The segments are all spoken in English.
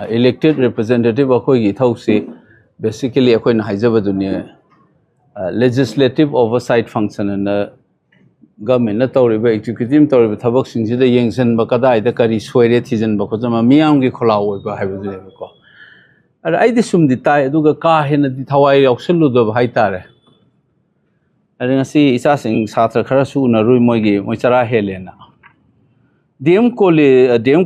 elected representative Akoigi Thausi basically Akoin Hizabaduni legislative oversight function and government na tawriba executive tawriba thabak singsi da yengsan bakada ida kari soire thijan bakojama miyam gi kholaw ba haibudune ko ara ai di sumdi tai aduga ka hena di thawai yauksallu do hai tare ara ngasi isa sing satra khara su na rui moigi moichara helena DM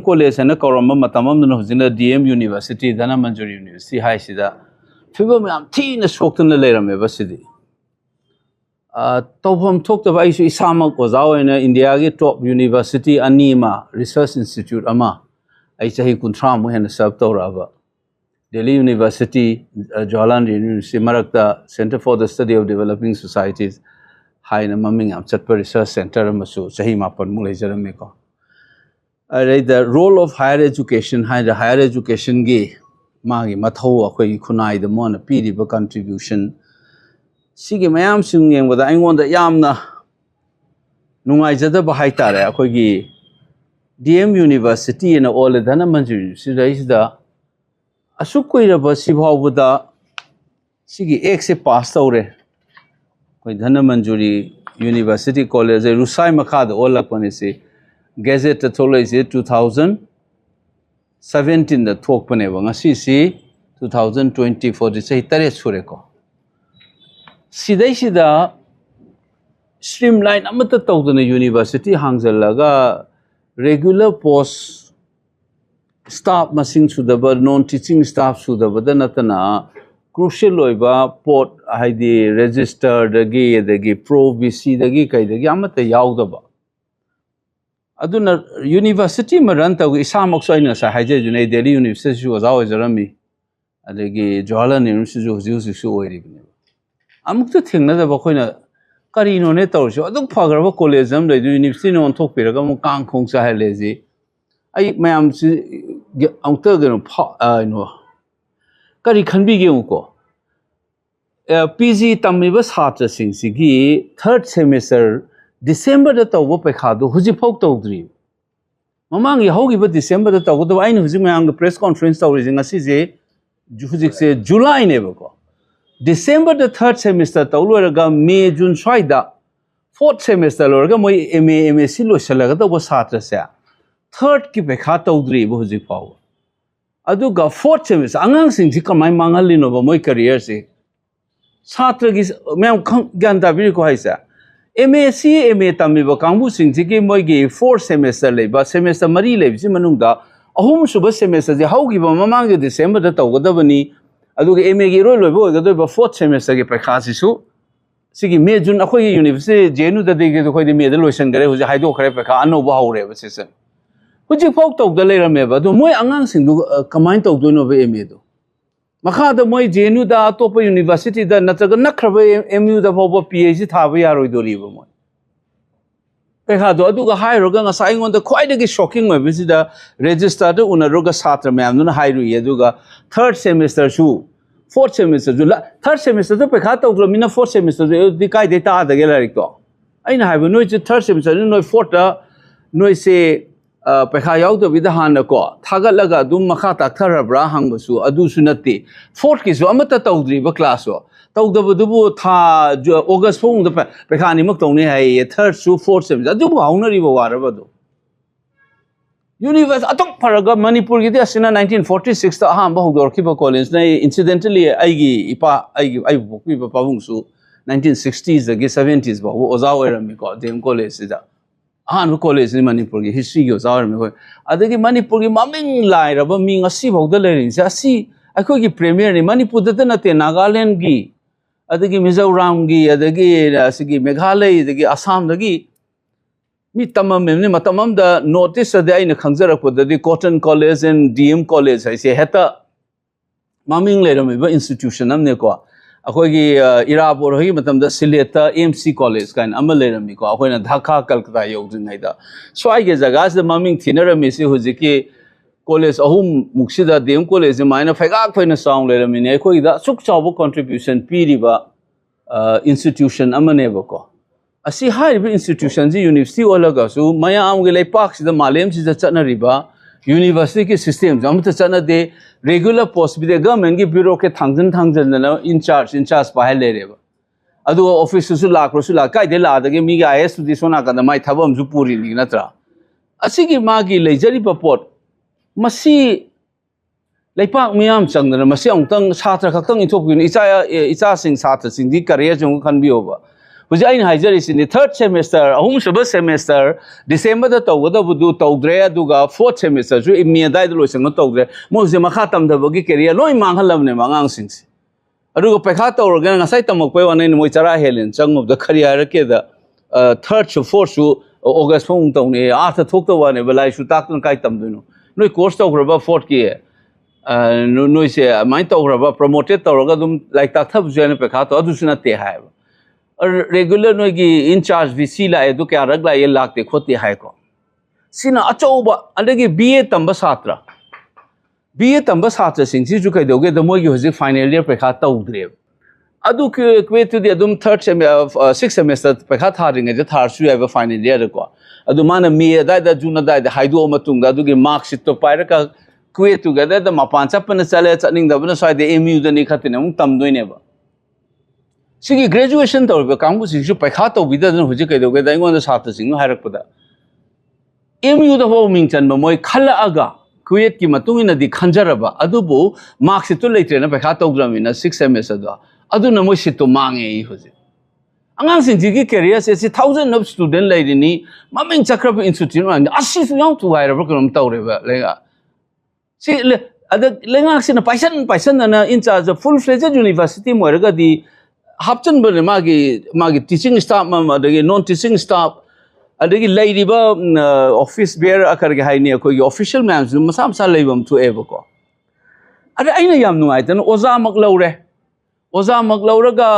college na koramba matamam no hujina DM university dana manjuri university hai sida fibam am thina soktuna leirame basidi Tawham talked about Isama Kozao in India top university Anima Research Institute Ama Aichahi Kuntram and Sabtorava Delhi University Jawaharlal University Marakta Center for the Study of Developing Societies High Maming Chatpa Research Center Masu Sahimapan Mulajarameko. The role of higher education the higher education gi Magi Matho Kunai the Mona Pidi contribution Sige mayam singing with I want the yamna Nungai Jada Bahaitare, Akogi DM University and all the Danamanju, is the Asukuira Basiva with the Sige exe passed over with Danamanjuri University College, Rusai Makad, all Lapanese Gazette Tolese 2017 the Tokpaneva, CC 2020 for the say Sureko. Sida streamline amata tawdana university hangzalaga regular post staff masing sudaba non teaching staff sudaba danatana crucial oiba port haidi register dagi pro bc dagi kai dagi amata yaudaba aduna university maranta isamak soina sa haije junai Delhi University was always arami adagi Jawaharlal University jusu oiribne amuk to thing na ba khoina karino ne tor so aduk phagarba college am le university no thok piraga mu kang khong sa hele ji ai mayam si amta gano no kari khanbi ge ko PG tamiba satra sing si gi third semester December da taw ba pekha do huji phok tawdri mamang ye hogi ba December da taw do ai huji mayam press conference tawri jinga si je huji se July ne ba ko December the third semester tawluraga May June swaida fourth semester lorga moi MSc lo salaga to satra se third ki pekha tawdri bo huji paw aduga fourth semester angang sing ji kamai mangali no ba moi career se satra gi mem ganda bi ko haisa MSc MA tami ba kangbu sing ji ki moi gi fourth semester le ba semester mari le ji manungda ahum suba semester ji haugi ba mamang ge December da tawgada bani aduga MA gi roi loibo ga fourth semester ge prakha sisu sigi May June akhoi university jenu da de ge khoi de May da loisan gare huja haido khare prakha ano ba haure ba season huji phok tok da leirame ba do moi angang sing du combine tok do no ba MA do makha da moi jenu da top university da nachaga nakhra MU da pho PhD tha ba yaroi do ri ba moi pekha do aduga hairoga nga sai ngon da khoi de shocking ma bisi da register da unaroga satra ma'am no hairu ye aduga third semester su fourth semester ju third semester da pekha ta ugro mina fourth semester di kai de ta da gela rik to aina haibu no third semester no fourth da no se pekha yaw do bidahan ko thaga laga dum makha ta thara bra hang basu adu sunati fourth ki su amata tawdri ba class so tawdabudu tha August phong da pekha ni mak tawne hai third su fourth semester adu haunari ba waraba do University atok paraga Manipur gi asina 1946 ta aham ba hogor ki ba college na incidentally aigi bokpi ba pabung su 1960s agi 70s ba ozawer mi ko dem college da ahan college ni Manipur gi history gi ozawer mi ko adagi Manipur gi maming lai ra ba mi ngasi bog da lerin sa si akoi gi premier ni Manipur da na te Nagaland gi adagi Mizoram gi adagi asigi Meghalaya adagi Assam dagi mi tamam ni matamam da notice da aina khangzara ko da Cotton College and DM College ai se heta maming le ram ba institution am ne ko akoi gi Irapur hi matam da Sileta MC College kan amal le ram ko akoi na Dhaka Kolkata yau din ai da so ai ge jaga se maming thinara me se huji ki college ahum muksida DM College maina phaiga phaina sound le ram ne akoi da suk chaw contribution pi riba institution amane ba ko Asi high institutions university olaga so maya am ge lai park sida malem sida chana riba university ki system jam ta chana de regular post bi de government ki bureau ke thangjan na in charge bahai le re ba adu office su la kai de la da ge mi ga is di sona ka da mai thabam ju puri ni na tra asi ki ma gi leijari pa pot masi leipak miam changna masi ongtang chhatra khaktang inthop kin icha sing chhatra sing di career jong khan bi oba huji ain haijari sin third semester ahum sub semester December da tawda budu tawdre aduga fourth semester ju imia dai do loisang tawdre mo je makha tam da bagi career loi manghalam ne mangang sing si aduga pekha tawrga ngasai tamak pe wan ne moi chara helen changob da career ke da third to fourth to August phong tong ne artha thok to wan ne balai su tak ton kai tam duno noi course tawrba fourth ki noi se mai tawrba promoted tawrga dum like tak thab jene pekha to adu sina te hai regular noi gi in charge VC la edu kya rag la ye lak te khote hai ko sina achauba andagi BA tamba satra sing si ju kai doge da moi gi hoji final year pekha tawdre adu ke to the adum third semester sixth semester pekha tharing je thar su have final year ko adu mana me da juna da haidu matung da adu gi mark sheet to paira ka quit together the mapan chapna chale chaning da bana sai de MU da ni khatine mung tam doi ne ba sigi graduation tawbe kangbu sing paikha tawbida jan hoji kai doge da ingon da satra sing hairak pada MU da ho ming chan ba moi khala aga quit ki matung ina di khanjaraba adubu mark sheet to leitre na paikha tawgram ina 6 semester da adu na moi sheet to mange I hoji angang sing gi career se thousand of student lai ni maming chakrap institute ma asi su yang tu haira ba kam tawre ba lega si ada lenga sin paisan na in charge of full fledged university moiraga di hapchan bane magi teaching staff ma de non teaching staff adagi laidiba office bear akar ge haini ko official man masam sa leibam tu eba ko ada aina yam nuai tan oza mak lauraga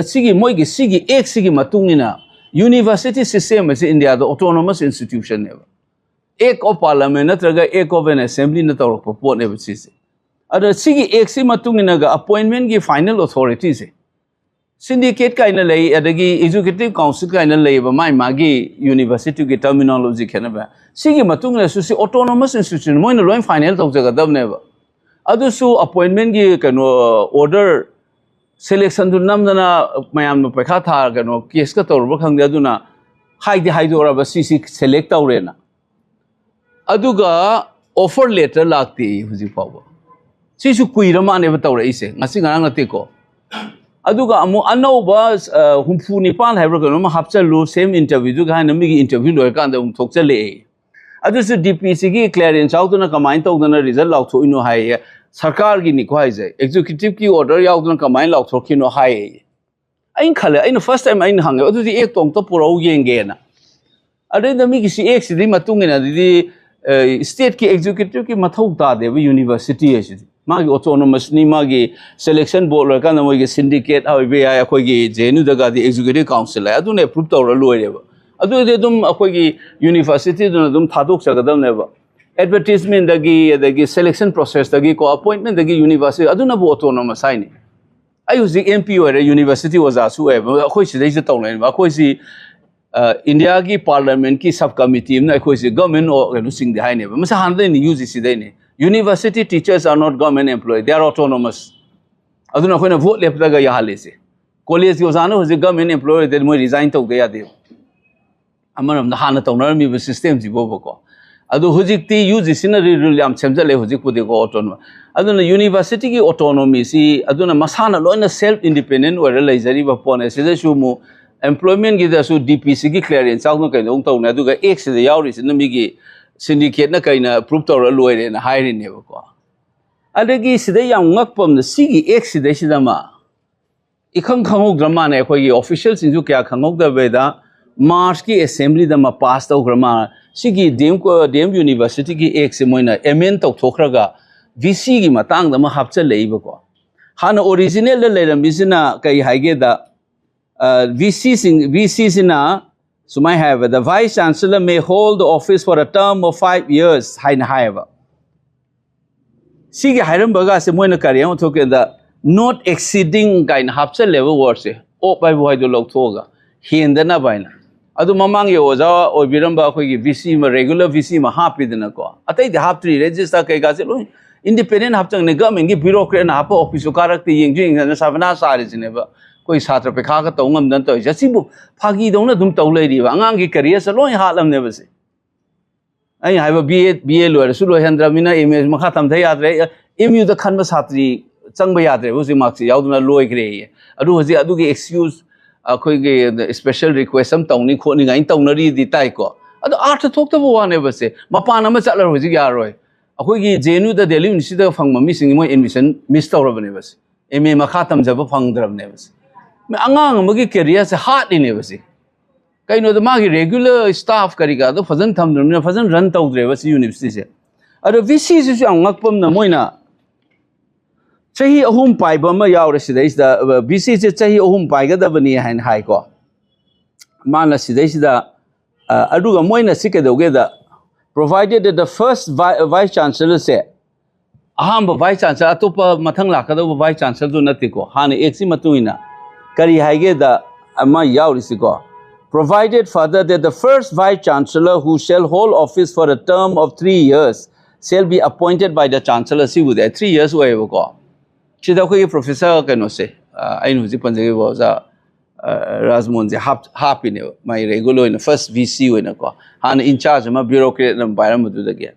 sigi moigi sigi ek sigi matungina university system is India the autonomous institution ne ek of parliament natraga ek of an assembly na tawrak po ne bisi ada sigi ek si matungina ga appointment gi final authority se syndicate kaina lei adagi executive council kaina lei ba mai magi university ki terminology khena ba sigi matungna su si autonomous institution moina loin final tawjaga dab ne ba adu su appointment gi kano order selection du namdana mayam no pekha tha kano case ka tawr ba khangde aduna haidora ba si select tawrena aduga offer letter lakti huji pawa si su kuira ma ne ba tawra ise ngasi ngarang na te ko aduga amu anauba humfu nipal haibra kono ma hapchalu same interview ju ga na mi interview loi kan da thokchale adu su DPC gi clearance out na kamain tawdana result law tho ino hai sarkar gi ni ko hai jai executive ki order yaw na kamain law tho kino hai ain khale ain first time ain hang adu di ek tong to puro yenge na adu da mi gi si ek si di matung ina di state ki executive ki mathau ta de university hai si magi autonomous ni magi selection board la kan mo gi syndicate how be ai akoi gi jenu daga di executive council la adu ne approve tawra loi re ba adu de dum akoi gi university dum thadok chagadam ne ba advertisement dagi selection process dagi ko appointment dagi university adu na bo autonomous ai ni ai usi MP or university was asu ai akoi si dai se tawla ni ba akoi si India ki parliament ki sub committee na akoi si government or no sing de hai ne ba masa han de ni use si dai ni university teachers are not government employed they are autonomous aduna khoi na vote lep daga ya hale se college ki ozana ho government employed then mo resign tau de ya de amaram na hana tawnar mi system ji bo ko adu hojik ti use sinari rule yam chemjale hojik pu de ko autonomous aduna university ki autonomy si aduna masana loina self independent or realizari ba pone se su mu employment gi da su DPC ki clearance out no kai dong taw na aduga x de yauri sin mi gi syndicate na kaina approve tawra loire na hairi ne ba ko adagi sidai yang ngakpam na sigi x sidai sidama ikhang khangok drama ne khoi gi official sinju kya khangok da beda march ki assembly da ma pass taw grama sigi dem university ki x moina mn taw thokraga vc gi matang da ma hapcha lei ba ko hana original la leiram bisina kai haige da vc sina so might have the vice chancellor may hold the office for a term of 5 years however sige hairam baga se moina karya thoke the not exceeding kind hapcha level words se o bai boy do lok thoga hindana baina adu mamang ye oja oibiramba khoi gi VC ma regular VC ma hapidna ko atai de haptri register kai ga se lo independent hapchang ne government gi bureaucrat na hap office karak ti yeng jing na savana sari jine ba koi satra pe kha ka tongam dan to jasi bu phagi dong na dum tawlai ri ba angang gi career sa loi halam ne ba se ai hai ba BA lo su lo hendra mina MS ma kha tam thai yadre MU da khan ba satri chang ba yadre bu si mark si yauduna loi kre ye adu hoji adu gi excuse khoi ge special request am tawni khoni ngai tawnari di tai ko adu arth thok ta bo wa ne ba se mapan ama chatlar hoji ya roi akhoi gi JNU da Delhi University da phang ma mi sing mo admission miss tawra ba ne ba se MA ma kha tam jaba phang dram ne ba se me angang ma gi career se hard ne ba se kai no da ma gi regular staff kari ga da fajan tham dram ne fajan run taw dre ba se university se adu VC se ang ngak pam na moina chahi ahum pai ba ma yaw re sidai da VC se chahi ahum pai ga da bani hain hai ko mana sidai da adu ga moina sike do ge da provided that the first vice chancellor said aham vice chancellor atopa mathang la ka do vice chancellor do nati ko han exi matuina kari haige da ama yaurisi ko provided further that the first vice chancellor who shall hold office for a term of 3 years shall be appointed by the chancellor si with 3 years way ko chida ko professor kano se ainu ji panjage bo za Razmon je happy ne my regular in the first VC when ko han in charge ma bureaucrat na bayram du da ge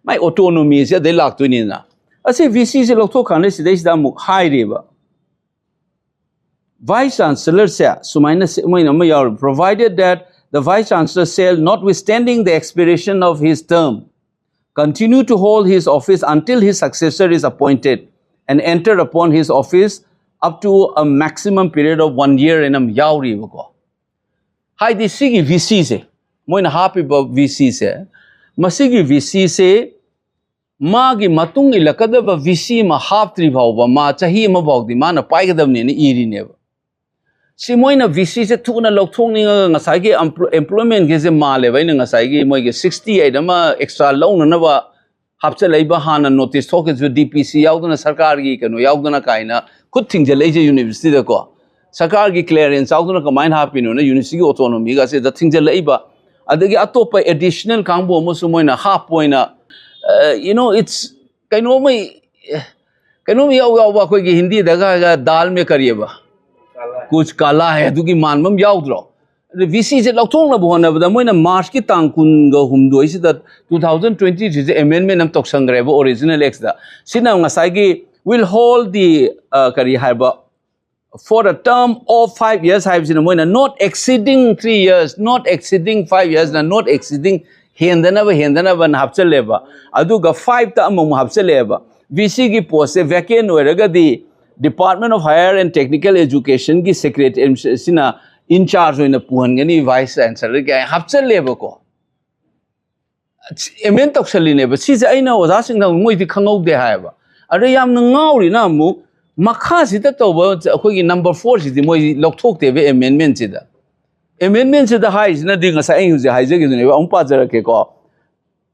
my autonomy se de lak tu ni na ase VC se lok tho khan le sidai da mu hai re ba vice chancellor se sumaina se moina ma yaw provided that the vice chancellor shall notwithstanding the expiration of his term continue to hold his office until his successor is appointed and enter upon his office up to a maximum period of 1 year in am yauri ko hai di sigi VC se moina happy ba VC se masigi VC se magi matung ilakada ba VC ma half tri bhaw ba ma chahi ma bhaw di mana pai gadam ne ni iri ne ba si moina VC se thuna lokthong ni ngasai ge employment ge se ma le bai na ngasai ge moi ge 68 ama extra loan na ba hapcha leiba hana notice thok ge DPC yauduna sarkar gi kanu yauduna kaina khud thing je leje university da ko sarkar gi clearance yauduna ka mine happy no na university gi autonomy ga se da thing je leiba adagi atopa additional kangbo mo su moina half point you know it's kaino mai yaw ba ko gi hindi da ga dal me kariye ba kuch kala hai adu gi manmam yaudro VC se lokthong na bohna ba moina March ki tangkun ga humdoi si da 2020 je amendment am tok sangre ba original ex da sina ngasai gi will hold the kari haiba for a term of 5 years haibs in moina not exceeding 3 years not exceeding 5 years na not exceeding hendana ba hapchale ba adu ga 5 ta am hapchale ba VC gi post se vacant oiraga di Department of Higher and Technical Education ki secretary sina in charge in a puhangani vice chancellor ke hapchal leba ko emen toksali ne ba si aina oza sing na moi ti khangau de ha ba are yam na ngauri na mu makha si ta to ba khoi gi number 4 si di moi lokthok te be amendment si da hai na ding sa ai hu je hai je gi ne ba um pa jara ke ko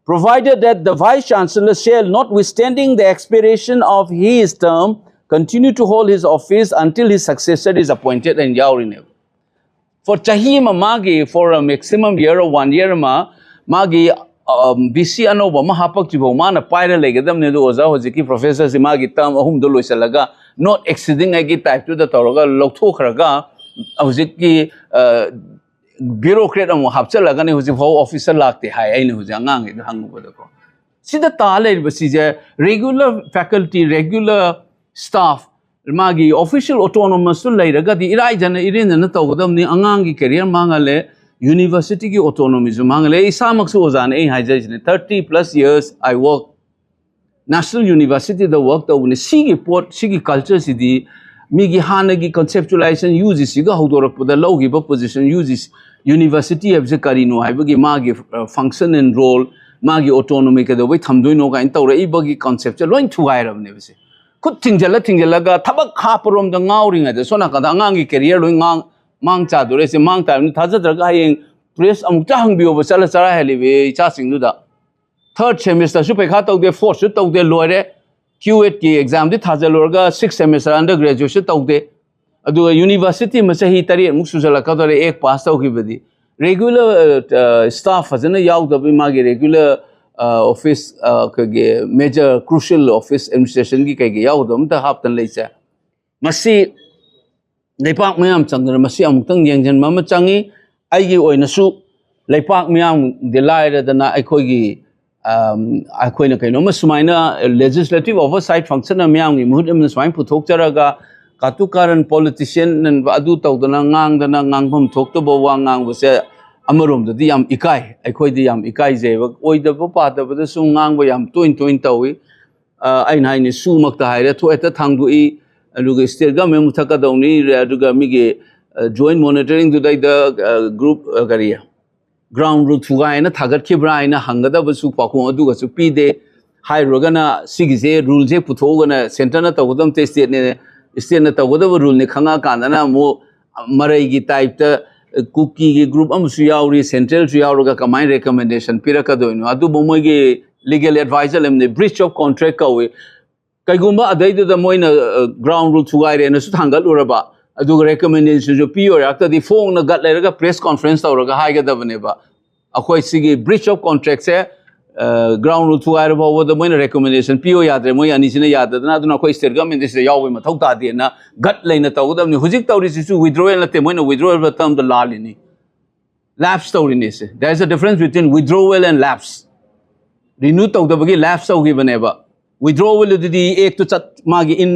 provided that the vice chancellor shall notwithstanding the expiration of his term continue to hold his office until his successor is appointed and yauri ne for chahima magi for a maximum year or 1 year magi BC anoba ma hapak chibo mana paira legadam ne do oza hoji ki professor si magi tam ahum do loisalaga not exceeding agi type to the toroga lokthokraga hoji ki bureaucrat am hapchalaga ne hoji ho officer lakte hai aine hoji angang e hangu boda ko sida tale basi je regular faculty regular staff magi official autonomous lairaga di irai jana irin na tawdam ni angang gi career mangale university ki autonomy ju mangale isamak su ozan ei haijai ne 30 plus years I work national university the work to ne sigi port sigi culture si di migi hana gi conceptualization use siga hodorak poda logi ba position use university of zakarino haibagi magi function and role magi autonomy ka do bai thamdoi no ga in tawra ibagi concept loin thuairam ne bise khud thingjala ga thabak khaparom da ngauring ade sona ka da ngang gi career loi mang cha dore se mang time thajadra ga heng press amukta hangbiyo ba chala chara helibe cha singdu da third semester su pekha tawde fourth su tawde loire Q8 ki exam di thajalorga 6th semester undergraduate su tawde adu university ma sahi tari muk sujala ka dore ek pass taw ki badi regular staff fazana yaudaba magi regular office kage major crucial office administration gi kage yaudam ta haptan leisa masi leipak mayam changna masi amutang yengjan mama changi aigi oinasu leipak mayam delaira dana aikoigi akoina kaino ma sumaina legislative oversight function mayam gi muhut am sumain puthok charaga katu karan politician nan adu tawdana ngangbam thokto bo wangang bose amarom da yam ikai aikoi di yam ikai je oida bo pa da ba su ngang bo yam toin tawi ai nai ni su mak ta haire tho eta thangdu I aluga state government muthaka dawni aduga mige joint monitoring du dai da group gariya ground root thuga ina thagat khibra ina hangada ba su pakho aduga su pi de hai rogana sigise rule je puthogana center na tawdam te state na tawda rule ne khanga kanana mo marai gi type ta cookie gi group amsu yauri central su yauroga kamai recommendation piraka doino adu bomoi gi legal advisor lemne breach of contract kawe kaigumba adai da moina ground rule thugaire na su thangal uraba adu recommendation jo pi or after the phone na gat lerega press conference tawraga haiga dabane ba akoi sigi breach of contract se ground rule thugaire ba wo da moina recommendation pi o yadre moi ani sina yadadna adu na koi state government se yawe ma thau ta de na gat leina tawdam ni hujik tawri su withdrawal na te moina withdrawal ba term the lalini lapse tawri ne se there is a difference between withdrawal and lapse renew tawdabagi lapse tawgi bane ba withdrawal di ek to chat magi in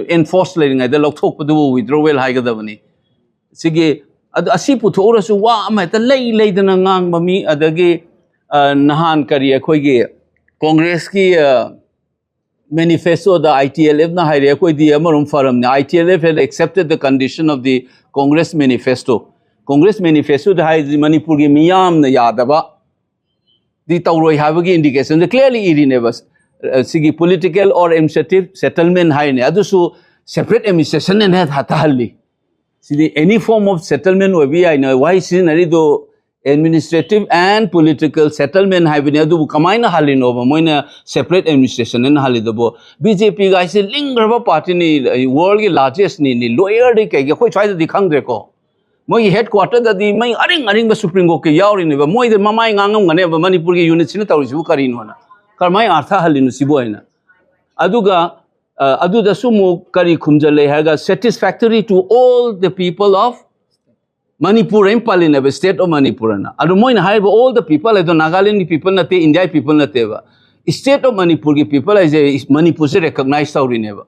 enforce leading I the lok thok padu withdrawal haiga dabani sige adu asi puthora su wa ma ta lei dana ngang ba mi adagi nahan kari akhoi gi congress ki manifesto the ITLF na haire akhoi di amarum forum ne ITLF had accepted the condition of the congress manifesto the hai manipur gi miyam na yadaba the tawroi habagi indication the clearly irinebas sigi political or administrative settlement hai ne adusu separate administration ne hatahalli sidi any form of settlement we be I know why sinari do administrative and political settlement hai bine adu kamaina halino ba moina separate administration ne halidobo BJP guys lingraba party ni world ki largest ni lawyer de kai khoi chai di khang de ko moi headquarter da di mai aring ba supreme court ke yauri ne ba moi de mamai ngangam ngane ba manipur ki unit sin tawri su karin hona karmai artha halinu siboina aduga aduda sumu kari khumjale haga satisfactory to all the people of Manipur in Palina state of Manipur na adu moina haiba all the people adu Nagaland people na te India people na te ba state of Manipur ki people is Manipur se recognize tawri ne ba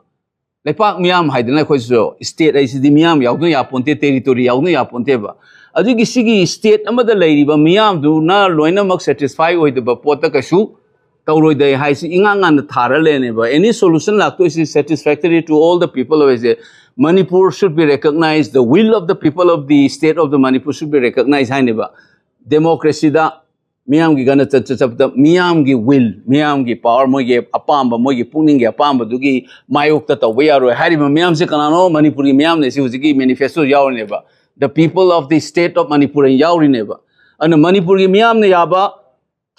lepak miyam haidna khoi so state ai di miyam yaudno ya ponte territory yaudno ya ponte ba adu gi sigi state amada leiri ba miyam du na loina mak satisfy oid ba pota ka shu tawroi dai hai si ingangan thara lene ba any solution lakto is satisfactory to all the people of Manipur should be recognized the will of the people of the state of the Manipur should be recognized hai ne ba democracy da miyam gi gana chapta miyam gi will miyam gi power moi ge apamba moi gi puning ge apamba du gi mayok ta we are hari miyam se kanano Manipur gi miyam ne si uji manifesto yaw ne ba the people of the state of Manipur yaw ne ba and Manipur gi miyam ne ya ba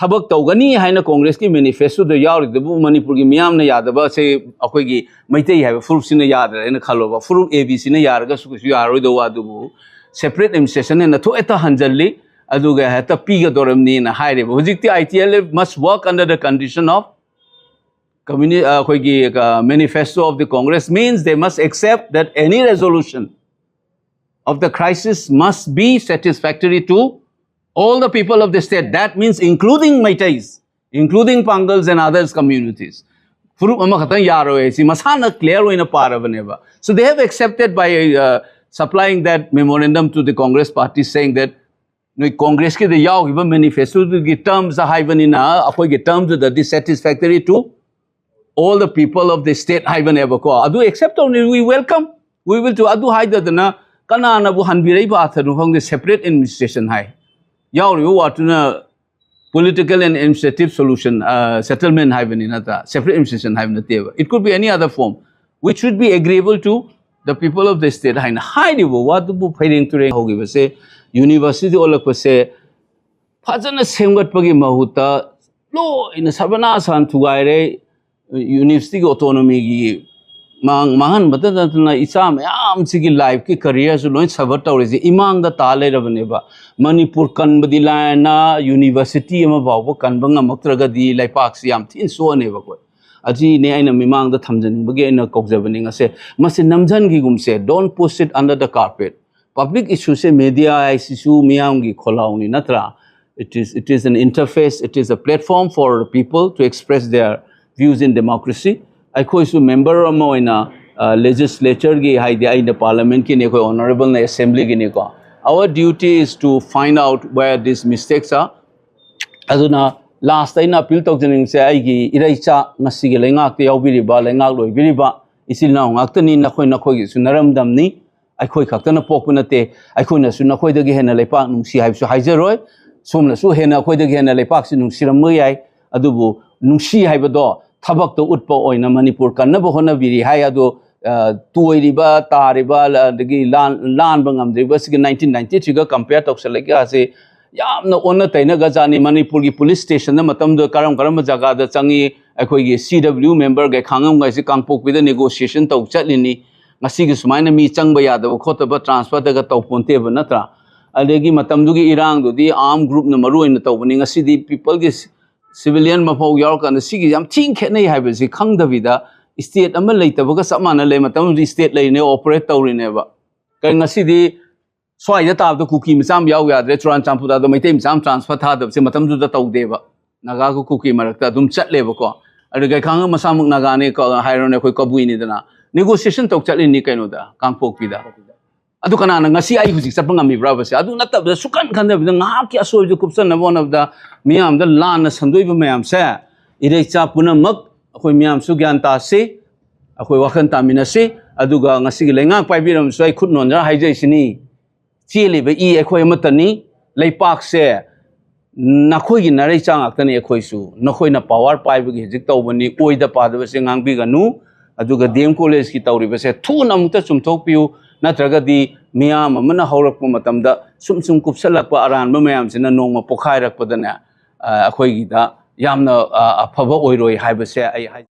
thabak tawgani haina congress ki manifesto the yaw de bu Manipur gi miyam ne ya da ba se akoi gi maitei ha furup sine ya da ne khalo ba furup ABC ne ya ga su yaro do wa du separate administration ne tho eta hanjalli aduga hata piga doramni na haire hujikti ITL must work under the condition of community manifesto of the Congress means they must accept that any resolution of the crisis must be satisfactory to all the people of the state. That means including Maitais, including Pangals and others communities. So they have accepted by supplying that memorandum to the Congress party saying that Congress ke the yaw given manifesto the terms are hyven in the terms that is satisfactory to all the people of the state hyven ever ko adu accept only we welcome we will to adu haida dana kana na bu hanbirai ba thanu hong the separate administration hai yaw ri what na political and administrative solution settlement hyven in ata separate administration hyven teva it could be any other form which should be agreeable to the people of the state hai na hai di bo what bu phairing to hogi ba se university olak se phajana semgat pagi mahuta lo in sabana san thugaire university autonomy gi Mahan Batana Isam, Sigi life, ki careers, Loin Savatoris, Imang the Tale of Neva, Manipur Kanbadilana, University of Babo, Kanbanga Matragadi, Lipaxiam, Tin so never quite. Aji Naina Mimang the Tamjan, again a coxavening, I say, Masin Namjan Gigum said, don't push it under the carpet. Public issues, say media, issue, Miangi, Kolauni, Natra. It is an interface, it is a platform for people to express their views in democracy. I am member of the legislature, in the parliament, honorable assembly. Our duty is to find out where these mistakes are. Aduna last time appeal to the Ninsa, Iracha, Nasigi, Lengak, the Obiriba, Lengak, Biriba, Isilna, Actani, Nakoi, Sunaram Damni, I could Katana Pokunate, I couldn't Sunakoi the Gehena Lepak, Nunsi, I have Haizeroi, Sumna Suhena, Koi the Gehena Lepak, Nusiramui, Adubu, Nunsi Hibado. Tabak to Utpo oina Manipur Kanabo Honaviri Hayado Tuiriba, Tariba, the Lan Bangam, the West 1993 compared to Salaka, Yam no honor Tainagazani, Manipuri police station, the Matam the Karam Karamazaga, the Tangi, Akoigi CW member, Gakangam, Gazikampo with the negotiation to Chatlini, Masigis Minami Changbaya, the Kotaba transfer the Gatoponte Natra, Alegi Matamdugi Irang, the armed group Namaru in the opening, a city people gets. Civilian Mapo York and the Sigi, I'm thinking they have a Kang Davida, state a later because some man a state lane operator in ever. Can I see the Swai the cookie, some Yaga, restaurant, some put out my team, some transfer hard of Simatam to the Togdeva, Nagago cookie, Marakta, Dum Chat Levoco, and the Gakanga Masam Nagani, Hiron, Kobuini, negotiation to Chat in Nikanoda, can't poke with that. Adukana ngasi ay husik sapang ami brava se adu natab da sukan khanda da nga kya so ju kupsan one of the miyam da lan na sandoi ba mayam se ire cha punamak akoi miyam su gyan ta se akoi wakhan ta mina se aduga ngasi lenga pai biram so ai khut non ra hai jai sini chili ba I akoi matani leipak se nakhoi gi narai chang aktani akoi su nakhoi na power pai ba gi jik taw bani oi da pa da se ngang bi ganu aduga DM college ki tawri ba se thu namta chumthok piu Natragadi Miam, Mana Horak Matamda, Sum Kupsalapa around Mayam, and a normal Pokarak Padana, Akoigida, Yamna, a Pava Oiroi, Hibase.